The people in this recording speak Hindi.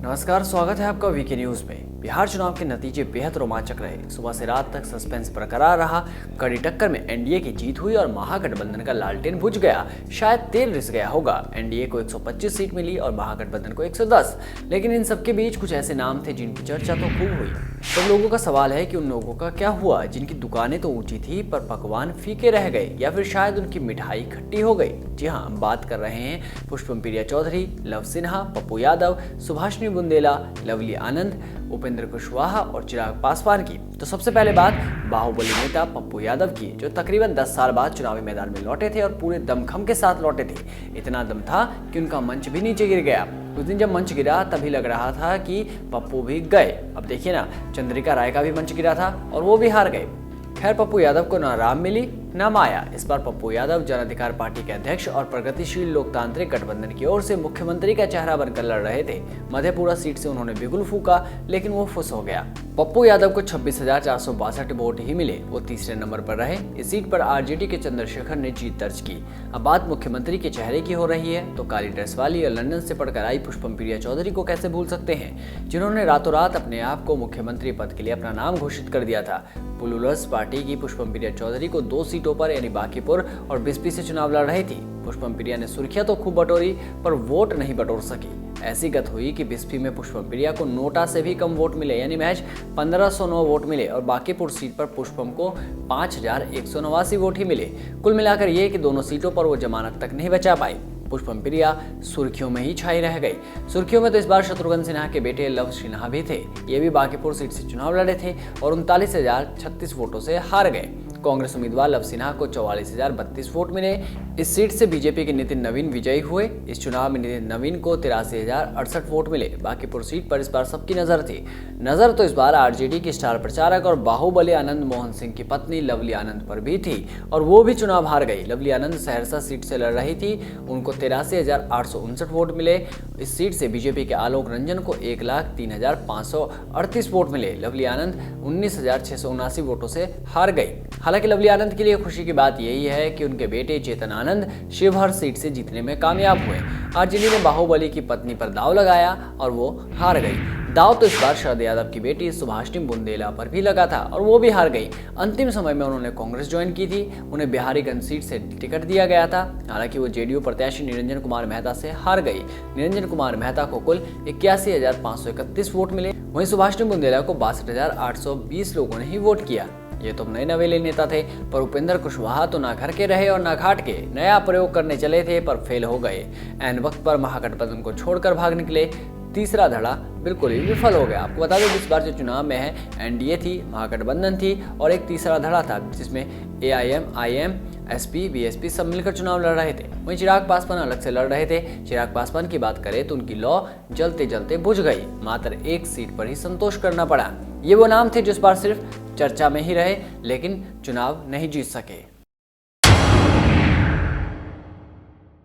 नमस्कार, स्वागत है आपका वीके न्यूज में। बिहार चुनाव के नतीजे बेहद रोमांचक रहे। सुबह से रात तक सस्पेंस बरकरार रहा। कड़ी टक्कर में एनडीए की जीत हुई और महागठबंधन का लालटेन बुझ गया। शायद तेल रिस गया होगा। एनडीए को 125 सीट मिली और महागठबंधन को 110। लेकिन इन सबके बीच कुछ ऐसे नाम थे जिनकी चर्चा तो खूब हुई। तो लोगों का सवाल है कि उन लोगों का क्या हुआ जिनकी दुकानें तो ऊंची थी पर पकवान फीके रह गए, या फिर शायद उनकी मिठाई खट्टी हो गई। जी हाँ, हम बात कर रहे हैं पुष्पम प्रिया चौधरी, लव सिन्हा, पप्पू यादव, सुभाषिनी बुंदेला, लवली आनंद, उपेंद्र कुशवाहा और चिराग पासवान की। तो सबसे पहले बात बाहुबली नेता पप्पू यादव की, जो तकरीबन 10 साल बाद चुनावी मैदान में लौटे थे और पूरे दमखम के साथ लौटे थे। इतना दम था कि उनका मंच भी नीचे गिर गया। उस दिन जब मंच गिरा तभी लग रहा था कि पप्पू भी गए। अब देखिए ना, चंद्रिका राय का भी मंच गिरा था और वो भी हार गए। खैर, पप्पू यादव को ना राम मिली ना माया। इस बार पप्पू यादव जन अधिकार पार्टी के अध्यक्ष और प्रगतिशील लोकतांत्रिक गठबंधन की ओर से मुख्यमंत्री का चेहरा बनकर लड़ रहे थे। मधेपुरा सीट से उन्होंने बिगुल फूका, लेकिन वो फुस हो गया। पप्पू यादव को 26,462 वोट ही मिले। वो तीसरे नंबर पर रहे। इस सीट पर आरजेडी के चंद्रशेखर ने जीत दर्ज की। अब बात मुख्यमंत्री के चेहरे की हो रही है तो काली ड्रेस वाली और लंदन से पढ़कर आई पुष्पम प्रिया चौधरी को कैसे भूल सकते हैं, जिन्होंने रातों रात अपने आप को मुख्यमंत्री पद के लिए अपना नाम घोषित कर दिया था। प्लूरल्स पार्टी की पुष्पम प्रिया चौधरी को 2 सीटों पर यानी बांकीपुर और बिस्पी से चुनाव लड़ रही थी। पुष्पम प्रिया ने सुर्खियां तो खूब बटोरी पर वोट नहीं बटोर सकी। ऐसी गत हुई कि बिस्पी में पुष्पम प्रिया को नोटा से भी कम वोट मिले, यानी महज 1509 वोट मिले और बांकीपुर सीट पर पुष्पम को 5189 वोट ही मिले। कुल मिलाकर ये कि दोनों सीटों पर वो जमानत तक नहीं बचा पाई। पुष्पम प्रिया सुर्खियों में ही छाई रह गई। सुर्खियों में तो इस बार शत्रुघ्न सिन्हा के बेटे लव सिन्हा भी थे। ये भी बांकीपुर सीट से चुनाव लड़े थे और 39,036 वोटों से हार गए। कांग्रेस उम्मीदवार लव सिन्हा को 44,032 वोट मिले। इस सीट से बीजेपी के नितिन नवीन विजयी हुए। इस चुनाव में नितिन नवीन को 83,068 वोट मिले। बांकीपुर सीट पर इस बार सबकी नजर थी। नजर तो इस बार आरजेडी की स्टार प्रचारक और बाहुबली आनंद मोहन सिंह की पत्नी लवली आनंद पर भी थी और वो भी चुनाव हार गई। लवली आनंद सहरसा सीट से लड़ रही थी। उनको 83,859 वोट मिले। इस सीट से बीजेपी के आलोक रंजन को 1,03,538 वोट मिले। लवली आनंद 19,679 वोटों से हार गई। हालांकि लवली आनंद के लिए खुशी की बात यही है कि उनके बेटे चेतन आनंद शिवहर सीट से जीतने में कामयाब हुए। आरजेडी ने बाहुबली की पत्नी पर दाव लगाया और वो हार गई। दाव तो इस बार शरद यादव की बेटी सुभाषिनी बुंदेला पर भी लगा था और वो भी हार गई। अंतिम समय में उन्होंने कांग्रेस ज्वाइन की थी। उन्हें बिहारीगंज सीट से टिकट दिया गया था। हालांकि वो जेडीयू प्रत्याशी निरंजन कुमार मेहता से हार गई। निरंजन कुमार मेहता को कुल 81,531 वोट मिले। वहीं सुभाषिनी बुंदेला को 62,820 लोगों ने ही वोट किया। ये तो नए नवेले नेता थे, पर उपेंद्र कुशवाहा तो ना घर के रहे और ना घाट के। नया प्रयोग करने चले थे पर फेल हो गए। ऐन वक्त पर महागठबंधन को छोड़कर भाग निकले। तीसरा धड़ा बिल्कुल ही विफल हो गया। आपको बता दें, इस बार जो चुनाव में है एनडीए थी, महागठबंधन थी और एक तीसरा धड़ा था जिसमें एआईएम, आईएम, एसपी, बीएसपी सब मिलकर चुनाव लड़ रहे थे। वहीं चिराग पासवान अलग से लड़ रहे थे। चिराग पासवान की बात करें तो उनकी लौ जलते जलते बुझ गई। मात्र एक सीट पर ही संतोष करना पड़ा। ये वो नाम थे जो इस बार सिर्फ चर्चा में ही रहे लेकिन चुनाव नहीं जीत सके।